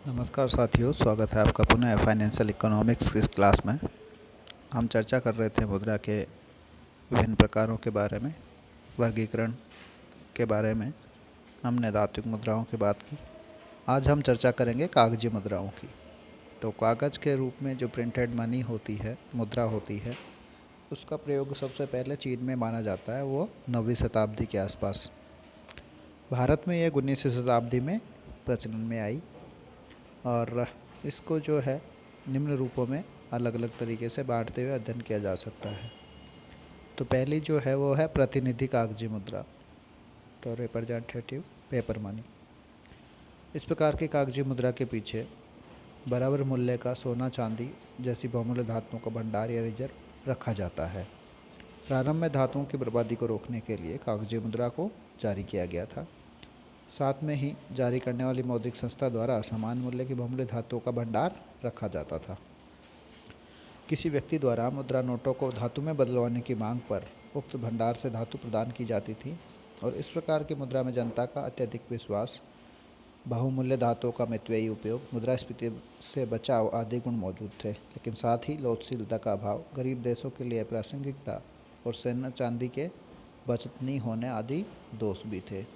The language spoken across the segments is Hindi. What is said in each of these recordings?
नमस्कार साथियों, स्वागत है आपका पुनः फाइनेंशियल इकोनॉमिक्स की इस क्लास में। हम चर्चा कर रहे थे मुद्रा के विभिन्न प्रकारों के बारे में, वर्गीकरण के बारे में। हमने धात्विक मुद्राओं की बात की। आज हम चर्चा करेंगे कागजी मुद्राओं की। तो कागज़ के रूप में जो प्रिंटेड मनी होती है, मुद्रा होती है, उसका प्रयोग सबसे पहले चीन में माना जाता है, वो 9वीं शताब्दी के आसपास। भारत में यह 19वीं शताब्दी में प्रचलन में आई और इसको जो है निम्न रूपों में अलग अलग तरीके से बांटते हुए अध्ययन किया जा सकता है। तो पहली जो है वो है प्रतिनिधि कागजी मुद्रा, तो रिप्रेजेंटेटिव पेपर मनी। इस प्रकार की कागजी मुद्रा के पीछे बराबर मूल्य का सोना चांदी जैसी बहुमूल्य धातुओं का भंडार या रिजर्व रखा जाता है। प्रारंभ में धातुओं की बर्बादी को रोकने के लिए कागजी मुद्रा को जारी किया गया था। साथ में ही जारी करने वाली मौद्रिक संस्था द्वारा समान मूल्य की बहुमूल्य धातुओं का भंडार रखा जाता था। किसी व्यक्ति द्वारा मुद्रा नोटों को धातु में बदलवाने की मांग पर उक्त भंडार से धातु प्रदान की जाती थी और इस प्रकार की मुद्रा में जनता का अत्यधिक विश्वास, बहुमूल्य धातुओं का मितव्ययी उपयोग, मुद्रास्फीति से बचाव आदि गुण मौजूद थे। लेकिन साथ ही लोचशीलता का अभाव, गरीब देशों के लिए प्रासंगिकता और सोना चांदी के बचत नहीं होने आदि दोष भी थे।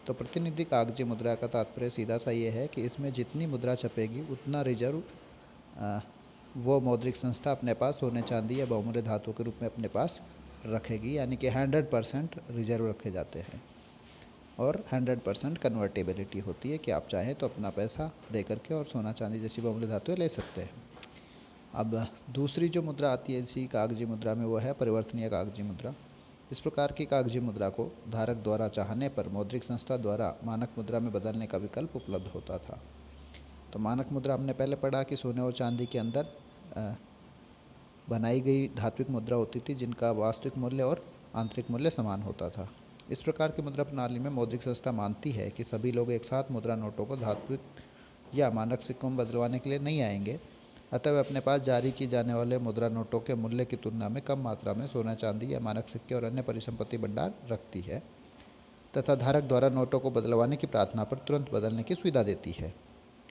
तो प्रतिनिधि कागजी मुद्रा का तात्पर्य सीधा सा ये है कि इसमें जितनी मुद्रा छपेगी उतना रिजर्व वो मौद्रिक संस्था अपने पास सोने चांदी या बहुमूल्य धातु के रूप में अपने पास रखेगी, यानी कि 100% रिजर्व रखे जाते हैं और 100% कन्वर्टेबिलिटी होती है कि आप चाहें तो अपना पैसा दे करके और सोना चांदी जैसी बहुमूल्य धातुएं ले सकते हैं। अब दूसरी जो मुद्रा आती है इसी कागजी मुद्रा में, वो है परिवर्तनीय कागजी मुद्रा। इस प्रकार की कागजी मुद्रा को धारक द्वारा चाहने पर मौद्रिक संस्था द्वारा मानक मुद्रा में बदलने का विकल्प उपलब्ध होता था। तो मानक मुद्रा हमने पहले पढ़ा कि सोने और चांदी के अंदर बनाई गई धात्विक मुद्रा होती थी जिनका वास्तविक मूल्य और आंतरिक मूल्य समान होता था। इस प्रकार की मुद्रा प्रणाली में मौद्रिक संस्था मानती है कि सभी लोग एक साथ मुद्रा नोटों को धात्विक या मानक सिक्कों में बदलवाने के लिए नहीं आएंगे, अतः वे अपने पास जारी की जाने वाले मुद्रा नोटों के मूल्य की तुलना में कम मात्रा में सोना चांदी या मानक सिक्के और अन्य परिसंपत्ति भंडार रखती है तथा धारक द्वारा नोटों को बदलवाने की प्रार्थना पर तुरंत बदलने की सुविधा देती है।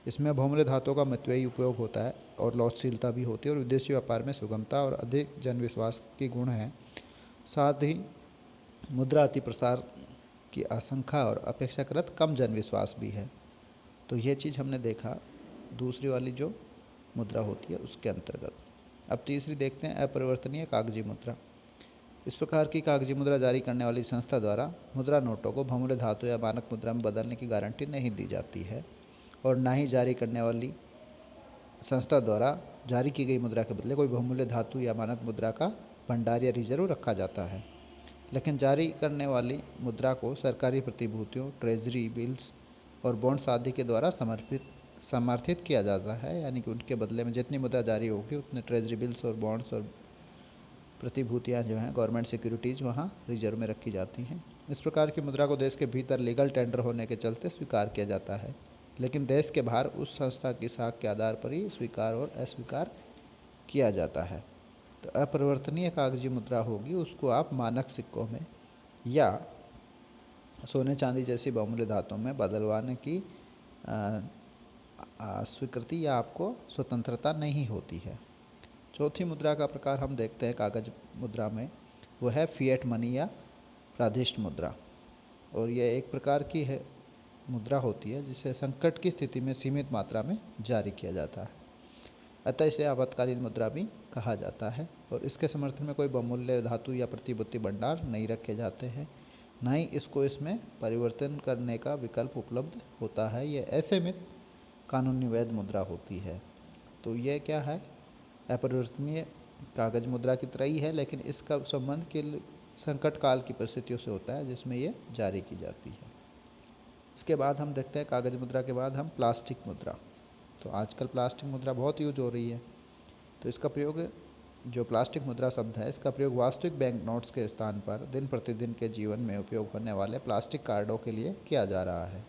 इसमें बहुमूल्य धातुओं का मितव्ययी उपयोग होता है और लॉसशीलता भी होती है और विदेशी व्यापार में सुगमता और अधिक जनविश्वास की गुण हैं। साथ ही मुद्रा अति प्रसार की आशंका और अपेक्षाकृत कम जनविश्वास भी है। तो ये चीज़ हमने देखा दूसरी वाली जो मुद्रा होती है उसके अंतर्गत। अब तीसरी देखते हैं अपरिवर्तनीय कागजी मुद्रा। इस प्रकार की कागजी मुद्रा जारी करने वाली संस्था द्वारा मुद्रा नोटों को बहुमूल्य धातु या मानक मुद्रा में बदलने की गारंटी नहीं दी जाती है और ना ही जारी करने वाली संस्था द्वारा जारी की गई मुद्रा के बदले कोई बहुमूल्य धातु या मानक मुद्रा का भंडार या रिजर्व रखा जाता है। लेकिन जारी करने वाली मुद्रा को सरकारी प्रतिभूतियों, ट्रेजरी बिल्स और बॉन्ड्स आदि के द्वारा समर्थित किया जाता है, यानी कि उनके बदले में जितनी मुद्रा जारी होगी उतने ट्रेजरी बिल्स और बॉन्ड्स और प्रतिभूतियाँ जो हैं, गवर्नमेंट सिक्योरिटीज़, वहाँ रिजर्व में रखी जाती हैं। इस प्रकार की मुद्रा को देश के भीतर लीगल टेंडर होने के चलते स्वीकार किया जाता है, लेकिन देश के बाहर उस संस्था की साख के आधार पर ही स्वीकार और अस्वीकार किया जाता है। तो अपरिवर्तनीय कागजी मुद्रा होगी उसको आप मानक सिक्कों में या सोने चांदी जैसी बहुमूल्य धातुओं में बदलवाने की स्वीकृति या आपको स्वतंत्रता नहीं होती है। चौथी मुद्रा का प्रकार हम देखते हैं कागज मुद्रा में, वो है फिएट मनी या प्रादिष्ट मुद्रा। और यह एक प्रकार की है मुद्रा होती है जिसे संकट की स्थिति में सीमित मात्रा में जारी किया जाता है, अतः इसे आपातकालीन मुद्रा भी कहा जाता है। और इसके समर्थन में कोई बहुमूल्य धातु या प्रतिभूति भंडार नहीं रखे जाते हैं, ना ही इसमें परिवर्तन करने का विकल्प उपलब्ध होता है। यह असीमित कानूनी वैध मुद्रा होती है। तो यह क्या है, अपरिवर्तनीय कागज मुद्रा की तरह ही है, लेकिन इसका संबंध के संकट काल की परिस्थितियों से होता है जिसमें ये जारी की जाती है। इसके बाद हम देखते हैं कागज मुद्रा के बाद हम प्लास्टिक मुद्रा। तो आजकल प्लास्टिक मुद्रा बहुत यूज हो रही है। तो इसका प्रयोग, जो प्लास्टिक मुद्रा शब्द है, इसका प्रयोग वास्तविक बैंक नोट्स के स्थान पर दिन प्रतिदिन के जीवन में उपयोग होने वाले प्लास्टिक कार्डों के लिए किया जा रहा है।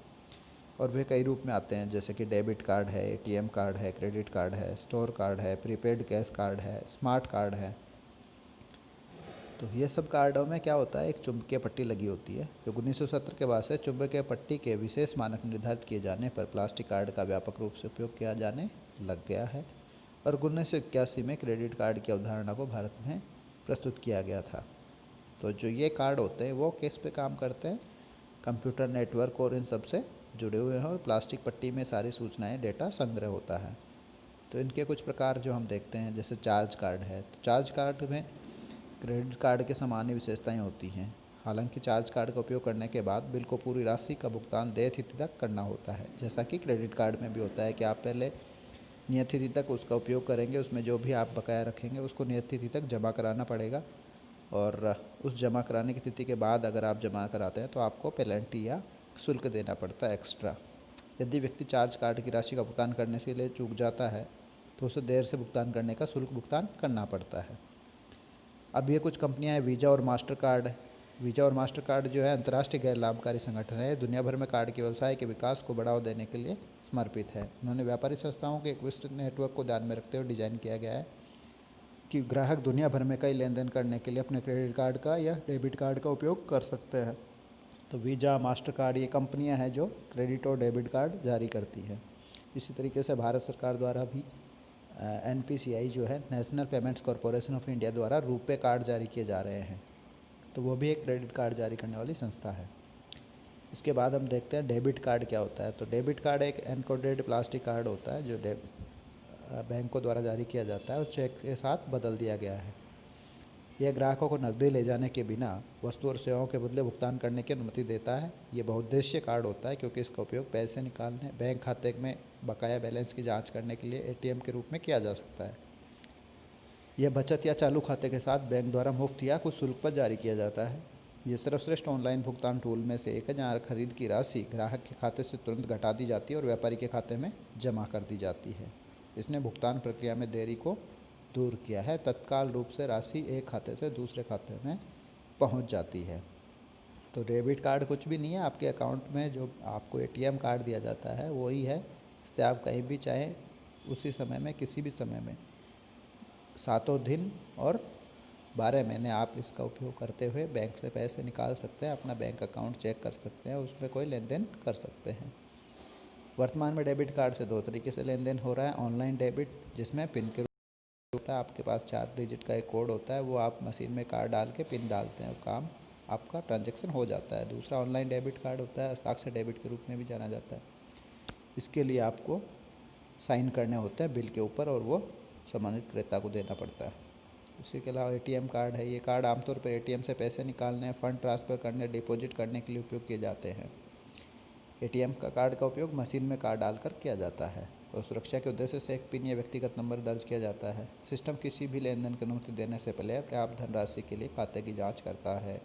और वे कई रूप में आते हैं, जैसे कि डेबिट कार्ड है, एटीएम कार्ड है, क्रेडिट कार्ड है, स्टोर कार्ड है, प्रीपेड कैश कार्ड है, स्मार्ट कार्ड है। तो ये सब कार्डों में क्या होता है, एक चुंबकीय पट्टी लगी होती है। जो 1970 के बाद से चुंबकीय पट्टी के विशेष मानक निर्धारित किए जाने पर प्लास्टिक कार्ड का व्यापक रूप से उपयोग किया जाने लग गया है और 1981 में क्रेडिट कार्ड की अवधारणा को भारत में प्रस्तुत किया गया था। तो जो ये कार्ड होते हैं वो किस पे काम करते हैं, कंप्यूटर नेटवर्क और इन सब से जुड़े हुए हैं और प्लास्टिक पट्टी में सारी सूचनाएं डेटा संग्रह होता है। तो इनके कुछ प्रकार जो हम देखते हैं, जैसे चार्ज कार्ड है, तो चार्ज कार्ड में क्रेडिट कार्ड के सामान्य विशेषताएं होती हैं। हालांकि चार्ज कार्ड का उपयोग करने के बाद बिल को पूरी राशि का भुगतान देय तिथि तक करना होता है, जैसा कि क्रेडिट कार्ड में भी होता है कि आप पहले नियत तिथि तक उसका उपयोग करेंगे, उसमें जो भी आप बकाया रखेंगे उसको नियत तिथि तक जमा कराना पड़ेगा और उस जमा कराने की तिथि के बाद अगर आप जमा कराते हैं तो आपको पेनल्टी या शुल्क देना पड़ता है एक्स्ट्रा। यदि व्यक्ति चार्ज कार्ड की राशि का भुगतान करने से लिए चूक जाता है तो उसे देर से भुगतान करने का शुल्क भुगतान करना पड़ता है। अब ये कुछ कंपनियां हैं, वीज़ा और मास्टर कार्ड। वीज़ा और मास्टर कार्ड जो है अंतर्राष्ट्रीय गैर लाभकारी संगठन है, दुनिया भर में कार्ड के व्यवसाय के विकास को बढ़ावा देने के लिए समर्पित है। उन्होंने व्यापारी संस्थाओं के एक विस्तृत नेटवर्क को ध्यान में रखते हुए डिज़ाइन किया गया है कि ग्राहक दुनिया भर में कई लेन देन करने के लिए अपने क्रेडिट कार्ड का या डेबिट कार्ड का उपयोग कर सकते हैं। तो वीज़ा, मास्टर कार्ड ये कंपनियां हैं जो क्रेडिट और डेबिट कार्ड जारी करती हैं। इसी तरीके से भारत सरकार द्वारा भी NPCI जो है, national payments corporation of India द्वारा रुपे कार्ड जारी किए जा रहे हैं। तो वो भी एक क्रेडिट कार्ड जारी करने वाली संस्था है। इसके बाद हम देखते हैं डेबिट कार्ड क्या होता है। तो डेबिट कार्ड एक एनकोडेड प्लास्टिक कार्ड होता है जो बैंकों द्वारा जारी किया जाता है और चेक के साथ बदल दिया गया है। यह ग्राहकों को नकदी ले जाने के बिना वस्तु और सेवाओं के बदले भुगतान करने की अनुमति देता है। ये बहुउद्देशीय कार्ड होता है क्योंकि इसका उपयोग पैसे निकालने, बैंक खाते में बकाया बैलेंस की जांच करने के लिए ATM के रूप में किया जा सकता है। यह बचत या चालू खाते के साथ बैंक द्वारा मुफ्त या कुछ शुल्क पर जारी किया जाता है। ये सर्वश्रेष्ठ ऑनलाइन भुगतान टूल में से एक है जहाँ खरीद की राशि ग्राहक के खाते से तुरंत घटा दी जाती है और व्यापारी के खाते में जमा कर दी जाती है। इसने भुगतान प्रक्रिया में देरी को दूर किया है। तत्काल रूप से राशि एक खाते से दूसरे खाते में पहुंच जाती है। तो डेबिट कार्ड कुछ भी नहीं है, आपके अकाउंट में जो आपको ATM कार्ड दिया जाता है वही है। इससे आप कहीं भी चाहें उसी समय में, किसी भी समय में, 7 दिन और 12 महीने आप इसका उपयोग करते हुए बैंक से पैसे निकाल सकते हैं, अपना बैंक अकाउंट चेक कर सकते हैं, उसमें कोई लेन देन कर सकते हैं। वर्तमान में डेबिट कार्ड से 2 तरीके से लेन देन हो रहा है। ऑनलाइन डेबिट, जिसमें पिन के होता है, आपके पास 4 डिजिट का एक कोड होता है, वो आप मशीन में कार्ड डाल के पिन डालते हैं और काम आपका ट्रांजैक्शन हो जाता है। दूसरा ऑनलाइन डेबिट कार्ड होता है, हस्ताक्षर डेबिट के रूप में भी जाना जाता है। इसके लिए आपको साइन करने होते हैं बिल के ऊपर और वो संबंधित क्रेता को देना पड़ता है। इसी के अलावा ATM कार्ड है। ये कार्ड आमतौर पर ATM से पैसे निकालने, फंड ट्रांसफ़र करने, डिपॉजिट करने के लिए उपयोग किए जाते हैं। ATM का कार्ड का उपयोग मशीन में कार्ड डालकर किया जाता है और सुरक्षा के उद्देश्य से एक पिन या व्यक्तिगत नंबर दर्ज किया जाता है। सिस्टम किसी भी लेन देन की अनुमति देने से पहले पर्याप्त धनराशि के लिए खाते की जांच करता है।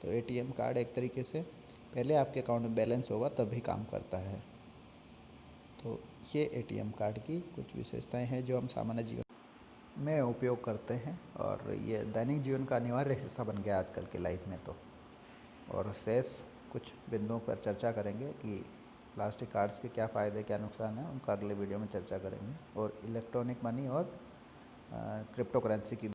तो ATM कार्ड एक तरीके से पहले आपके अकाउंट में बैलेंस होगा तब भी काम करता है। तो ये ATM कार्ड की कुछ विशेषताएं हैं जो हम सामान्य जीवन में उपयोग करते हैं और ये दैनिक जीवन का अनिवार्य हिस्सा बन गया आजकल की लाइफ में। तो और शेष कुछ बिंदुओं पर चर्चा करेंगे कि प्लास्टिक कार्ड्स के क्या फ़ायदे, क्या नुकसान हैं, उनका अगले वीडियो में चर्चा करेंगे। और इलेक्ट्रॉनिक मनी और क्रिप्टो करेंसी की